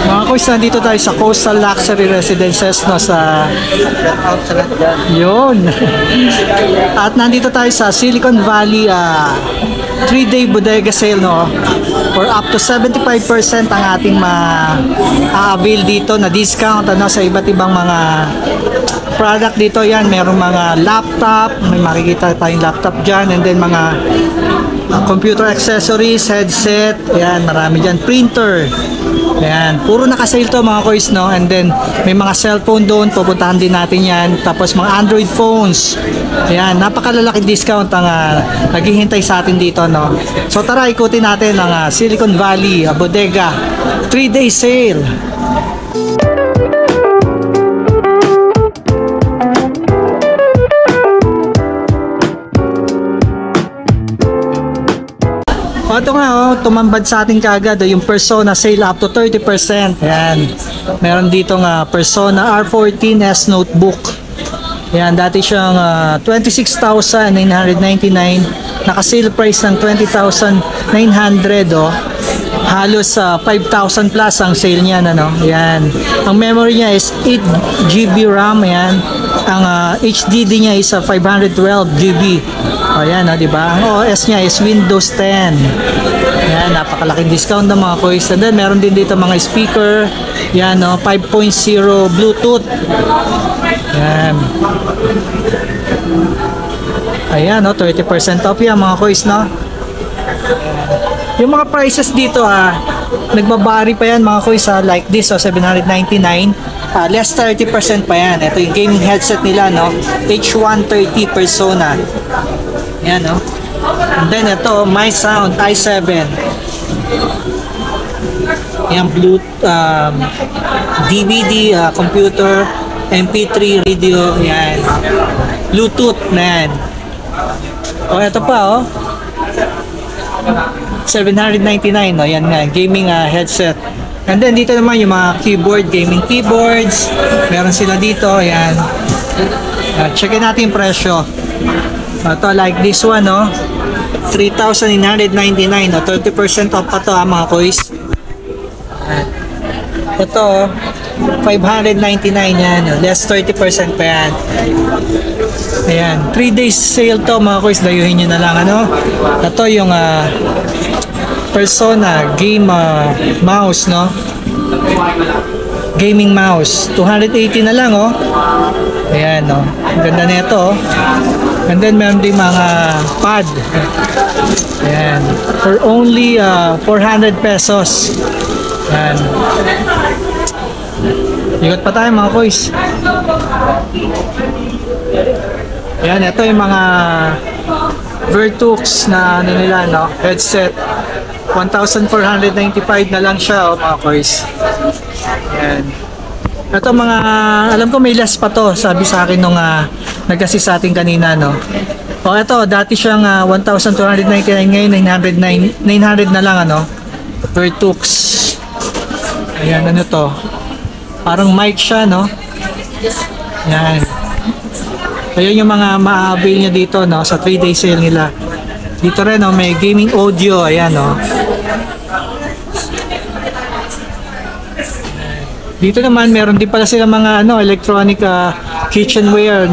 Mga kuys, nandito tayo sa Coastal Luxury Residences, no, sa yun. At nandito tayo sa Silicon Valley 3-day bodega sale, no, for up to 75% ang ating ma-avail dito na discount, ano, sa iba't ibang mga product dito. Yan, merong mga laptop, may makikita tayong laptop dyan, and then mga computer accessories, headset, yan, marami dyan, printer. Ayan, puro nakasale to mga kuys, no? And then may mga cellphone doon, pupuntahan din natin yan. Tapos mga Android phones. Ayan, napakalalaki discount ang naghihintay sa atin dito, no? So tara, ikutin natin ang Silicon Valley bodega 3-day sale. O, ito nga, oh, tumambad sa atin kaagad, yung Persona sale up to 30%. Ayan. Meron dito nga Persona R14S Notebook. Ayan, dati siyang 26,999. Naka-sale price ng 20,900, oh. Halos 5,000 plus ang sale niya, ano? Ayan. Ang memory niya is 8 GB RAM, ayan. Ang HDD niya is 512 GB. O yan, di ba? Ang OS niya is Windows 10. Yan, napakalaking discount ng mga kuys. And then meron din dito mga speaker. Yan, 5.0 Bluetooth. Yan. Ayan, 30% off yan mga kuys, no? Yung mga prices dito, nagbabari pa yan mga kuys, like this, 799. Less 30% pa yan. Ito yung gaming headset nila, no? H130 Persona. Yan, no? And then ito, My Sound i7. Yan, Bluetooth, DVD, computer, MP3 radio, yan. Bluetooth na yan. O, ito pa, 799, no? Yan nga, gaming headset. And then dito naman yung mga keyboard, gaming keyboards. Meron sila dito, ayan. Checkin natin yung presyo. Ito, like this one, 3,999, 30% off pa to, mga kuys. Ito, 599 yan, less 30% pa yan. Ayan, 3 days sale to mga kuys, dayuhin nyo na lang, ano. Ito yung Persona game mouse, no? Gaming mouse, 280 na lang, Ayan, Ang ganda nito, And then meron din mga pad. Ayan, for only 400 pesos. Ayan. Ikot pa tayo mga kuys. Ayan, ito yung mga Vertux na nila, headset. 1,495 na lang siya, mga kuys. Ayan. Ito mga, alam ko may less pa to, sabi sa akin nung nag-assist sa atin kanina, O ito, dati siyang 1,299, ngayon 900 na lang, Vertux. Ayan, ano to? Parang mic siya, Ayan. Ayan yung mga ma-avail niya dito, sa 3-day sale nila. Dito rin, may gaming audio, ayan, Dito naman, meron din pala sila mga, electronic kitchenware,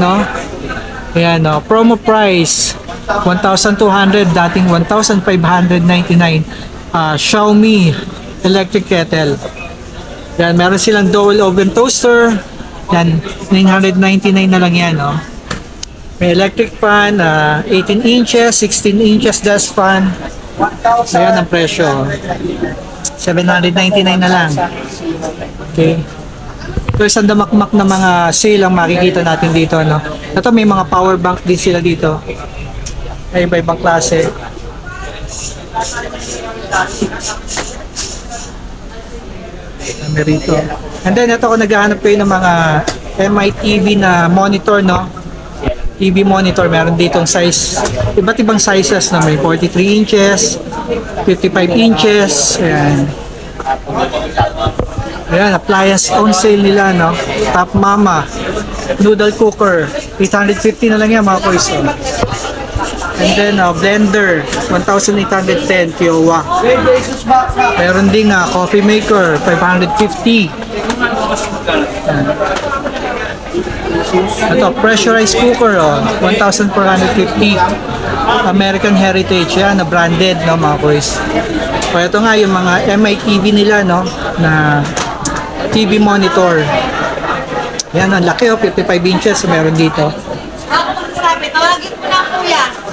Ayan, promo price, 1,200, dating 1,599, Xiaomi electric kettle. Yan, meron silang dual oven toaster. Yan, 999 na lang yan, May electric fan, 18 inches, 16 inches desk fan. Ayan ang presyo. 799 na lang. Okay. So, isang damakmak na mga sale ang makikita natin dito, Ito, may mga power bank din sila dito. Ay, iba-ibang klase. Rito. And then ito, kung naghahanap kayo ng mga MITV na monitor, TV monitor, meron ditong size, iba't ibang sizes, may 43 inches, 55 inches, ayan. Ayan, appliance on sale nila, Top Mama noodle cooker, 850 na lang yan, mga kuys. And then blender, 1,810 Kiowa. Meron ding coffee maker, 550. Ito, pressurized cooker, 1,450. American Heritage, yan, na branded, no, mga boys. So, ito nga yung mga MITV nila, no, na TV monitor. Yan, ang laki, 55 inches, meron dito.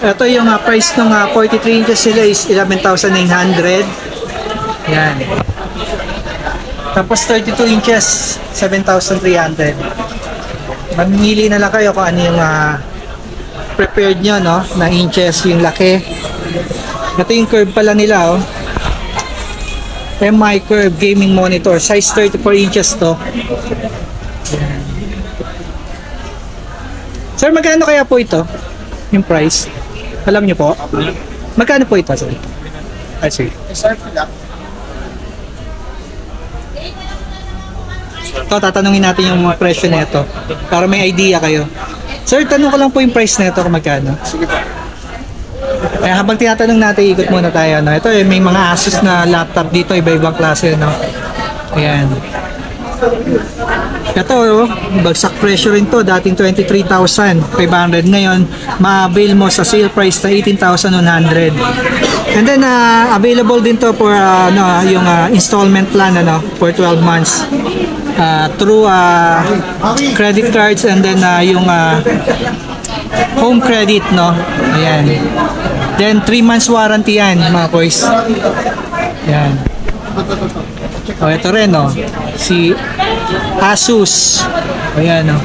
Ito yung price ng 43 inches nila is 11,900. Yan. Tapos 32 inches, 7,300. Mamimili na lang kayo kung ano yung prepared nyo, no, na inches, yung laki. Ito yung curve pala nila, MI curve gaming monitor, size 34 inches to. Yan. Sir, magkano kaya po ito? Yung price? Alam nyo po? Magkano po ito, sir? I see. Ito, tatanungin natin yung mga presyo na ito para may idea kayo. Sir, tanong ko lang po yung price na ito kung magkano. Sige po. Kaya habang tinatanong natin, ikot muna tayo. No? Ito, may mga Asus na laptop dito, iba-ibang klase. No? Ayan. Ito, bagsak presyo rin to, dating 23,500. Ngayon, ma-avail mo sa sale price na 18,100. And then, available din to for yung installment plan for 12 months. Through credit cards and then yung home credit, no? Ayan. Then, 3 months warranty yan, mga boys. Ayan. O, ito rin, no? Si Asus. Ayan, no?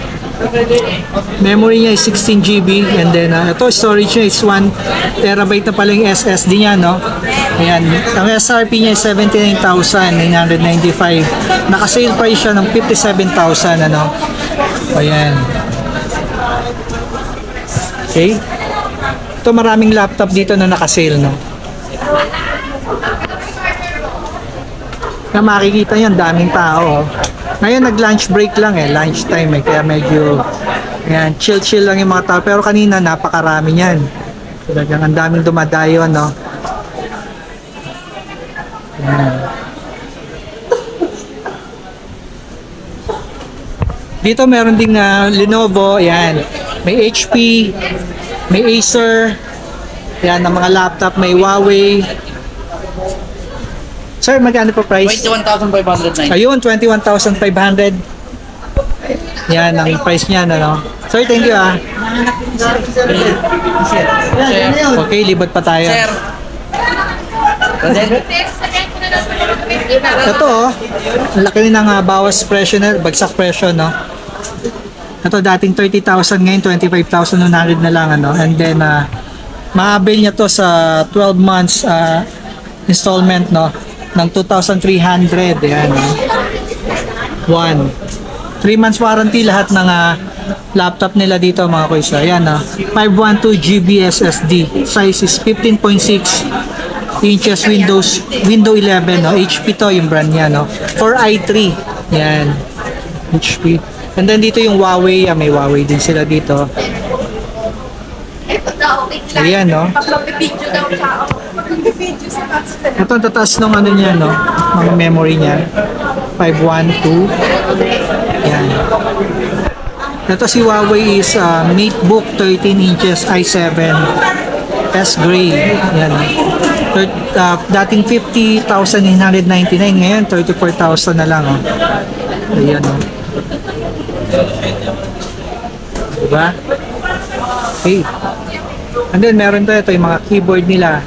Memory niya is 16 GB and then ito storage niya is 1 terabyte na pala yung SSD niya, no? Ayan, ang SRP niya is 79,995. Naka-sale price siya ng 57,000, ano? Ayan. Okay. Ito, maraming laptop dito na naka-sale, no? Na makikita yan, daming tao. Ngayon nag-lunch break lang lunch time kaya medyo ayan, chill lang yung mga tao. Pero kanina napakarami niyan. Talagang ang daming dumadayo, no? Ayan. Dito meron ding Lenovo, ayan. May HP, may Acer, ayan, ng mga laptop, may Huawei. Sir, magkano po price? 21,509. Ayun, 21,500. Yan, ang price niya, ano? Sir, thank you, Okay, libot pa tayo. Sir. Ito, ang laki ng bawas presyo na, bagsak presyo, no? Ito, dating 30,000, ngayon 25,100 na lang, ano? And then, ma-avail niya to sa 12 months installment, no? Ng 2,300, yan. 1. 3 months warranty lahat ng laptop nila dito, mga kuys. Ayan, 512 GB SSD. Size is 15.6 inches, Windows 11, no? HP to yung brand niya, no? For i3. Yan. HP. And then dito yung Huawei, may Huawei din sila dito. Ayan, no? Ito ang tataas ng ano niya, no? Mga memory niya. 512. Yan. Ito si Huawei is MateBook 13 inches i7 S Gray. Yan. Dating 50,999, ngayon 34,000 na lang, oh. Ayan, oh. Diba? Okay. And then meron tayo ito yung mga keyboard nila.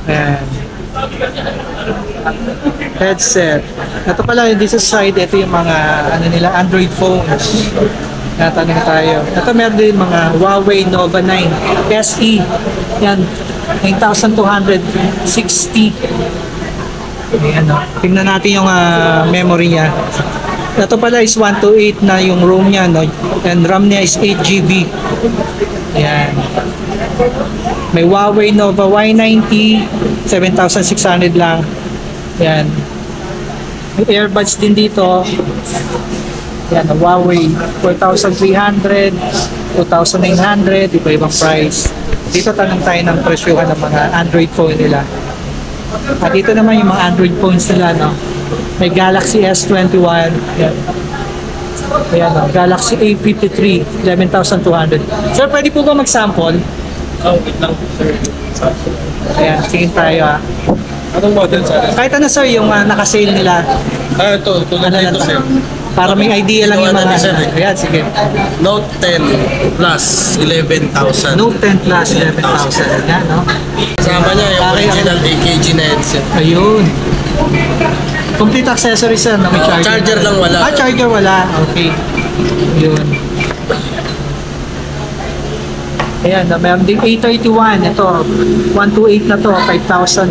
Ayan. Headset. Ito pala yung this side, ito yung mga ano nila, Android phones. Natanong tayo. Ito meron din mga Huawei Nova 9 SE. Yan, 9,260. Ayan, no? Tingnan natin yung memory niya. Ito pala is 128 na yung ROM niya, no? And RAM niya is 8 GB. Ayan. May Huawei Nova Y90, 7,600 lang. Ayan. May earbuds din dito. Ayan, Huawei 4,300, 2,900, iba-ibang price. Dito tanong tayo ng presyuhan ng mga Android phone nila. At dito naman yung mga Android phones nila, no? May Galaxy S21. Yan. Ayan, no? Galaxy A53, 11,200. Sir, pwede po ba mag-sample? Wait lang, sir. Ayan, tingin tayo, ah. Anong model, sir? Kahit ano, sir, yung nakasale nila. Ito. Tulad Ano lang, nito, sir. para may idea lang yung Ito, mga... sir, eh. Ayan, sige. Note 10 Plus, 11,000. Note 10 Plus, 11,000. Ayan, no? Kasama niya yung Okay, original AKG na headset. Ayun. Complete accessories, sir, no? May charger. Charger lang wala. Ah, charger wala. Okay. Yun. Ayan, meron ding A31. Ito, 128 na to. 5,000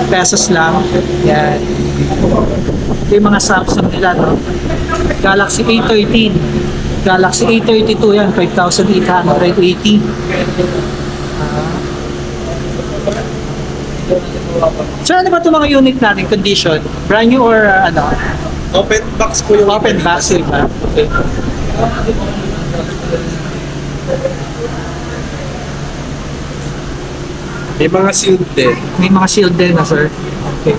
pesos lang. Yan. Ito yung mga Samsung nila, no? Galaxy A13. Galaxy A32 yan. 5,880. So ano ba itong mga unit natin? Condition? Brand new or ano? Open box po yung Open box, diba? Okay. May mga sealed din. May mga shield din na, sir. Okay.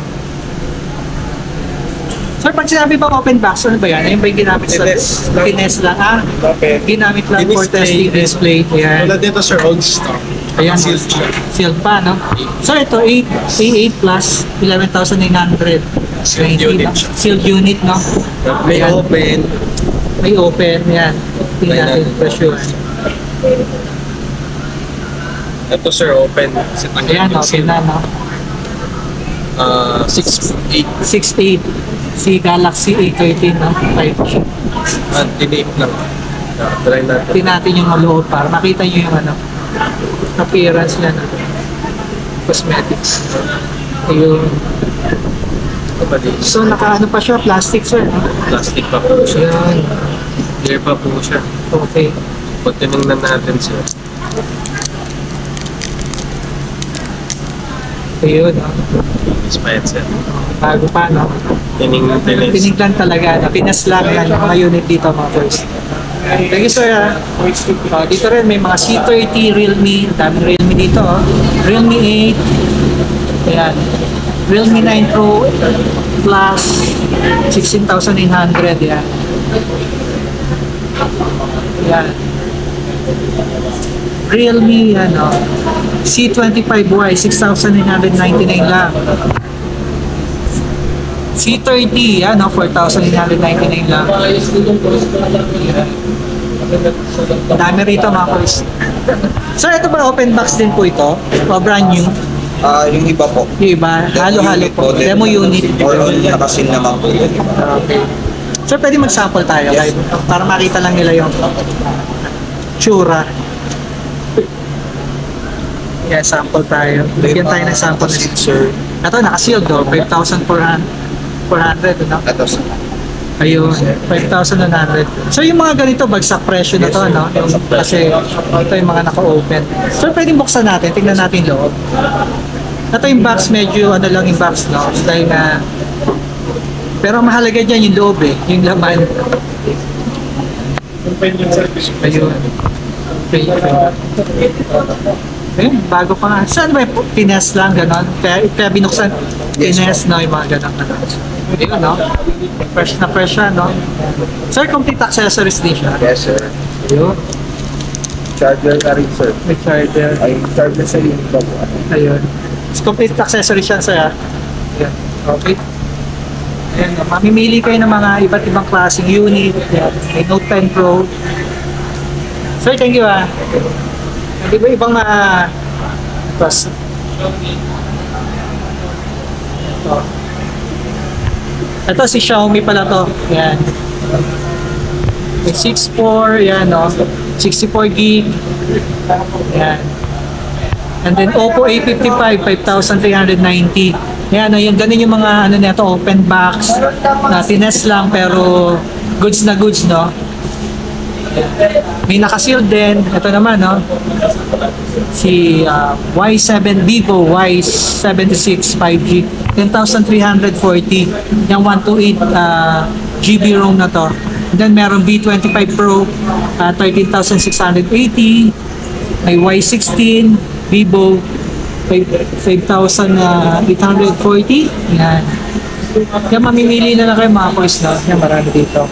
Sir, pag sinabi bang open box, ano ba yan? Ayun ba yung ginamit sa Tines lang. Tines lang? Ah, Open. ginamit lang for Display. testing display. Ayan. Tulad dito, sir, old stock. Ayan. Sealed siya. Sealed pa, no? Sir, ito, A8 plus, 11,900. Sealed unit no? siya. Sealed unit, no? May Ayan. open. May open, yan. Tingnan natin yung presyo. Ito, sir, open. Kasi Ayan, open na, no? 6.8. 6.8. Si Galaxy A13, no? 5G. Anti-nape lang. Try natin. Tingnan natin yung loob para makita nyo yung ano, appearance niya na cosmetics. Ayun. Ito ba din? So, naka-ano pa siya, plastic, sir. No? Plastic pa po siya. Ayun. Clear pa po siya. Okay. Kung tinignan natin, sir. Ayun, no? Is pa yan, sir. Bago pa, no? Tinignan. Piniglan talaga, no? Pinas lang yan, yung mga unit dito, mga boys. Thank you, sir. Dito rin, may mga C30, Realme. Daming Realme dito, oh. Realme 8. Ayan. Realme 9 Pro Plus 16,900. Yan. Yan. Realme ano, C25Y 6,999 lang. C30 ano, 4,999 lang. Yan. Dami rito mga boys. Sir, ito ba open box din po ito? O brand new? Yung iba po. Yung iba, halo-halo po. Demo unit. Or on nakasin naman po yung iba. Okay. Sir, pwede mag-sample tayo Yes. para makita lang nila yung tsura. Yeah, sample tayo. Bigyan tayo ng sample. Sir. Ito, naka-sealed do. 5,400. No? Ito sir. Ayun, 5,100. So yung mga ganito, bagsak presyo na to, no? Yung, kasi ito yung mga naka-open. So pwedeng buksan natin, tingnan natin yung loob. Ito yung box, medyo ano lang yung box, no? Dahil na... Pero ang mahalaga dyan yung loob eh, yung laman. Ayun. Ayun, bago pa nga. Saan ba yung tines lang, gano'n? Kaya binuksan, tines, no? Yung mga gano'n. Ayun, no? Fresh na fresh siya, no? Sir, complete accessories din siya. Yes sir. Ayun. Charger na rin sir. May charger. Ay, charger sa unit pa po. Ayun. It's complete accessories siya, sir. Ayan. Okay. Ayan, no? Mamimili kayo ng mga iba't ibang klaseng unit. Ayan. May Note 10 Pro. Sir, thank you, ah. Iba-ibang plus. Ito si Xiaomi pala to. Yan. May 6.4, yan no. 64 gig. Yan. And then Oppo A55, 5,390. Yan, no, yung ganun yung mga ano nito, open box na tines lang pero goods na goods, no. May naka-sealed din. Ito naman, no. Si Y7 Vivo Y76 5G 10,340 yung 128 GB ROM na to. And then meron B25 Pro 13,680. May Y16 Vivo 5,840. Yan. Kaya mamimili na lang kayo mga boys, no? Yan, marami dito.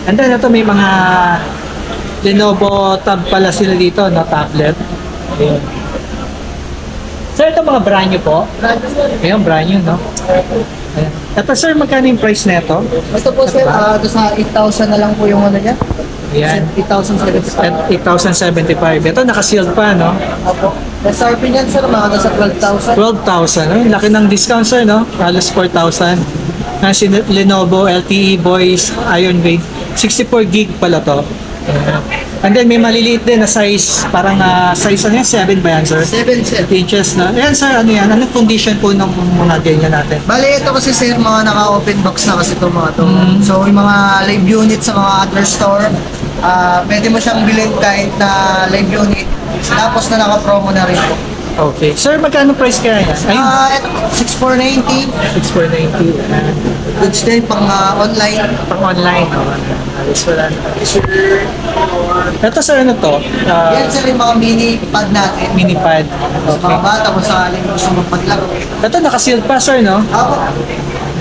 And then ito may mga Lenovo Tab pala sila dito, no? Tablet. Ayan. Sir, ito mga brand new po? Ayan, brand new, no? Ayan. Ito sir, magkano yung price na ito? Ito po sir, ito sa 8,000 na lang po yung ano niya. Ayan. 8,075. 8,075. Ito naka-sealed pa, no? Opo. SRP niyan sir, mga nasa 12,000. 12,000. No? Laki ng discount sir, no? Halos 4,000. Si Lenovo LTE Voice Iron Vein. 64 gig pala to. Ayan. And then may maliliit din na size, parang size ano yan? 7 ba yan sir? 7 sir. 8 inches na. Ayan sir, ano yan? Anong condition po ng mga ganyan natin? Bali, ito kasi sir, mga naka-open box na kasi ito mga to. So, yung mga live unit sa mga other store, pwede mo siyang bilhin kahit na live unit. Tapos na naka-promo na rin po. Okay. Sir, magkano price kaya yan? Ayun. Ito po, 6,490. 6,490. Ayan. Goods din pang online. Pang online. Oh. Alis wala na. Ito sir, ano to? Yan sir, yung mga mini pad natin. Mini pad. Sa Okay. mga bata kung sakaling gusto magpaglaro. Ito naka-sealed pa sir, no? Ako,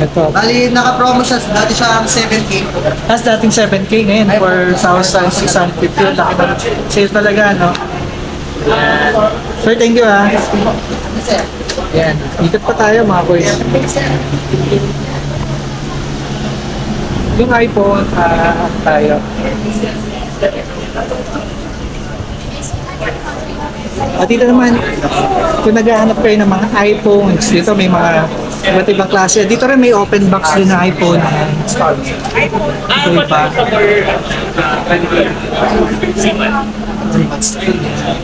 Ito. bali naka-promo siya, dati siya ang 7K. Tapos dating 7K ngayon, 4,650. Laki na. Sale talaga, no? Ayan. Sir, thank you ah. Sir, Ayan. Ikot pa tayo mga boys. Yung iPhone, tayo. At dito naman, kung naghahanap kayo ng mga iPhones, dito may mga iba't ibang klase. Dito rin may open box din na iPhone. Ito iba.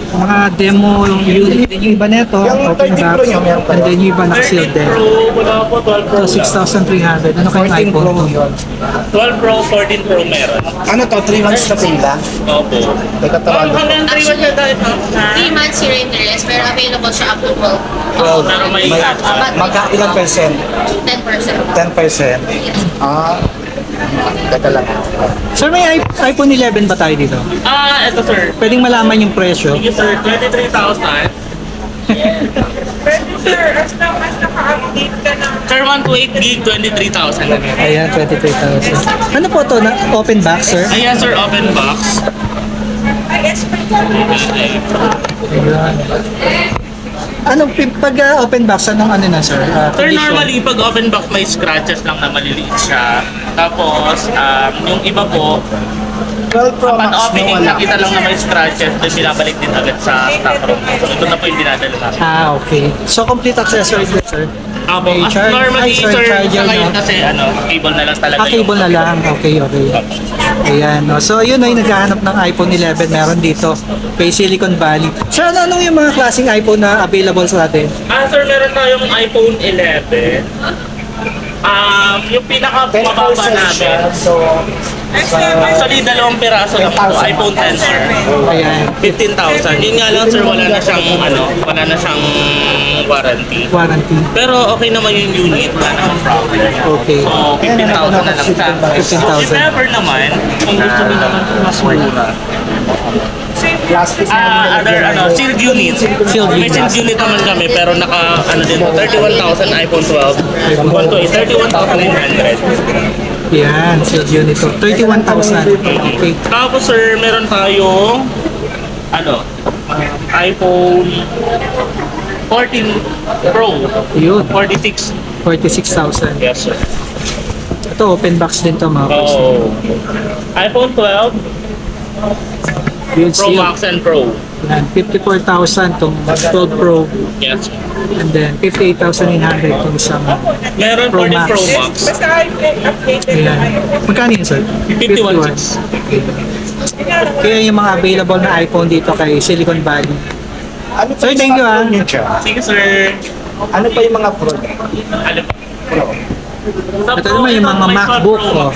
Mga demo yung unit. Yung iba nito, open box. And then yung iba naka-sealed din. So, 6,300. Ano kayong iPhone? 12 Pro, 14 Pro meron. Ano to? 3 months na pila? Opo. Teka, tawag. Hanggang 3 months na tayo. 3 months si Reindeers, pero available siya up to 12. Pero may Ilang percent? 10%. 10%? Teka lang. Sir, may iPhone 11 ba tayo dito? ito sir. Pwedeng malaman yung presyo. Sige sir, 23,000. Pwede sir, as long as naka-update ka ng Sir, 128 gig, 23,000 na meron. Ayan, 23,000. Ano po to? Open box, sir? Ayan sir, open box. expert Ayan. Anong pag open box, anong ano na, sir? Sir, Condition? normally pag open box may scratches lang na maliliit siya. Tapos, yung iba po, 12 Pro upon Max, no, opening, wala. nakita lang na may scratches, then binabalik din agad sa stock room. So, ito na po yung dinadala namin. Okay. So, complete accessories din, sir? Apo, May as normally, sir, sir, charger, sa ngayon no? kasi, cable na lang talaga Cable na lang. Okay, okay. Ayan, no? So, yun ay naghahanap ng iPhone 11. Meron dito kay Silicon Valley. Sir, anong yung mga klaseng iPhone na available sa atin? Sir, meron tayong iPhone 11. Yung pinaka-mababa namin. Actually, 2 piraso lang po. iPhone 10, sir. Ayan, 15,000. Yun nga lang, sir, wala na siyang warranty. warranty. Pero okay naman yung unit, wala namang problem. Okay. So, 15,000 na lang siya. 15,000. If ever naman, kung gusto nyo naman mas mura, sealed unit. Sealed May sealed unit naman kami, pero naka, 31,000 iPhone 12. 31,900. Yan, sealed unit to. 31,000. Okay. Tapos sir, meron tayong iPhone 14 Pro, Yun, 46. 46,000. Yes sir. Ito, open box din to mga boss. So, iPhone 12 Yun, Pro sealed. Max and Pro. Yan, 54,000 tong 12 Pro. Yes sir. And then, 58,900 tong isang Meron Pro 14 Max. Pro Max. basta updated Ayan. Magkano yun, sir? 51.6. Kaya yung mga available na iPhone dito kay Silicon Valley. Ano pa Sir, yung thank you, stock ah. room niya siya? Sige sir. Ano pa yung mga Pro? Ano pa? Pro. Ito naman yung mga MacBook, oh.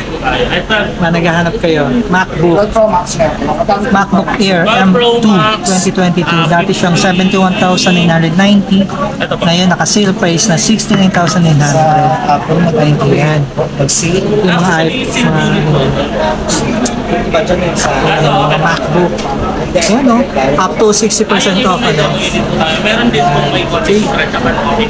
Mga naghahanap kayo. MacBook. 12 Pro Max meron. Makatapos MacBook Air M2 2022. Dati siyang 71,990. Ngayon, naka-sale price na 69,990. Yan. Nag-sale. Yung mga Iba dyan yun sa mga MacBook. Ayan, no? Up to 60% off, ano? Meron din po may contract at saka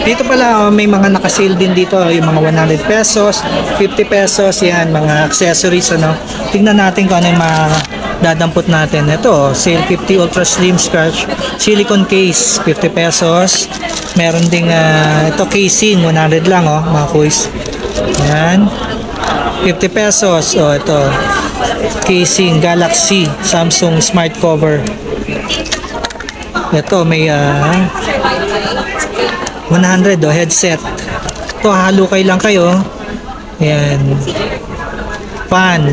Dito pala, oh, may mga nakasale din dito, yung mga 100 pesos, 50 pesos, yan, mga accessories, ano. Tingnan natin kung ano yung mga dadampot natin. Ito, oh, sale 50 Ultra Slim Scratch Silicone Case, 50 pesos. Meron ding, ito casing, 100 lang, oh, mga kuys. Yan. 50 pesos, oh, ito. Casing, Galaxy, Samsung Smart Cover. Ito, may, 100 oh, headset. Ito, halukay lang kayo. Ayan. Fan.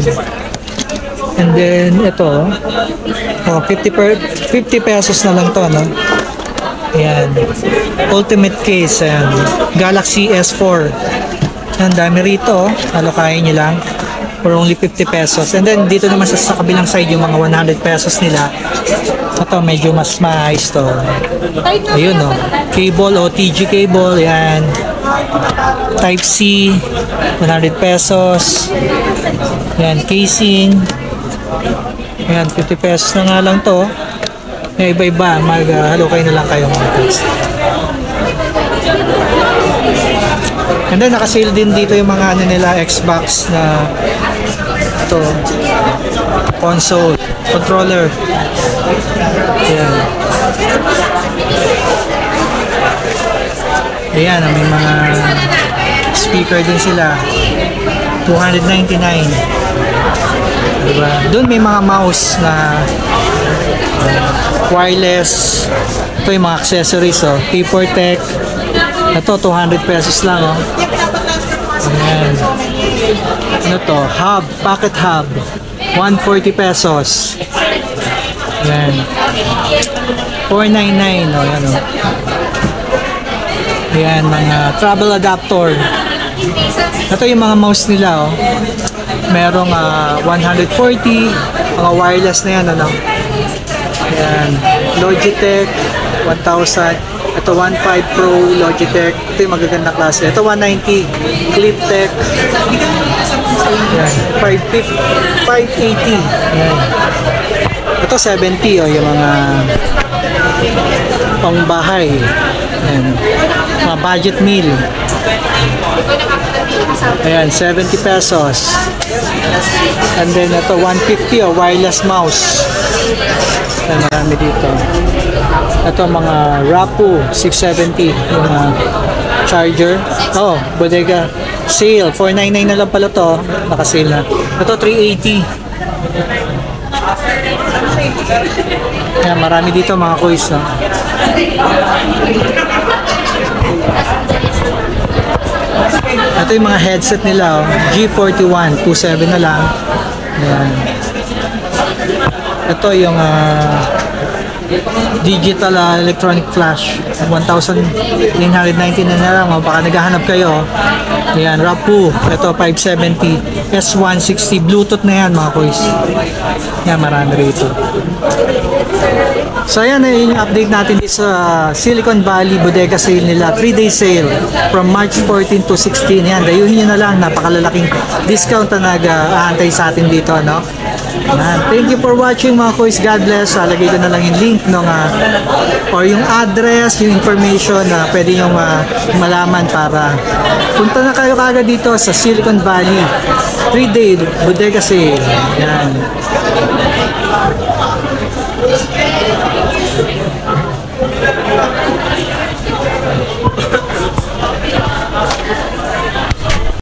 And then, ito. Oh, 50 pesos na lang to, no? Ayan. Ultimate case. Ayan. Galaxy S4. Ang dami rito. Halukayin nyo lang. For only 50 pesos. And then, dito naman sa kabilang side, yung mga 100 pesos nila. Ito, medyo mas maayos to. Ayun, oh. Cable, OTG cable, yan. Type-C, 100 pesos. Yan, casing. Yan, 50 pesos na nga lang to. May iba-iba, mag-halukay na lang kayo mga guys. And then, nakasale din dito yung mga ano nila, Xbox na ito, console, controller. Ayan. Ayan, may mga speaker din sila. 299. Diba? Doon may mga mouse na wireless. Ito yung mga accessories, oh. Papertech. Ito, 200 pesos lang, oh. Ayan. Ano to? Hub, pocket hub. 140 pesos. Ayan. 499, oh, yan, oh. Ayan, mga travel adapter. Ito yung mga mouse nila, oh. Merong 140, mga wireless na yan, ano. Ayan. Logitech, 1,000. Ito 1.5 Pro Logitech. Ito yung magaganda klase. Ito 190 Cliptech. Ayan. 580. Ayan. Ito 70, oh, yung mga pangbahay. Ayan. Mga budget meal. Ayan, 70 pesos. And then ito 150, oh, wireless mouse. Ayan, marami dito. Ito mga Rapu 670, yung charger. Oh, bodega sale 499 na lang pala to, naka-sale na. Ito 380. Ayan, marami dito mga kuys, no? Ito yung mga headset nila, oh. G41 27 na lang. Ayan. Ito yung digital electronic flash 1,990 na lang, oh. Baka naghahanap kayo, oh. Ayan, Rapu. Ito 570 S160 Bluetooth na yan mga kuys. Yan, marami rito. So ayan, yung update natin dito sa Silicon Valley Bodega Sale nila, 3-day sale from March 14 to 16. Yan, dayuhin nyo na lang, napakalalaking discount na nag-aantay sa atin dito, no? Yan. Thank you for watching mga kuys. God bless. Lagay ko na lang yung link ng or yung address, yung information na pwede nyo malaman para punta na kayo kagad dito sa Silicon Valley 3-day Bodega Sale. Yan.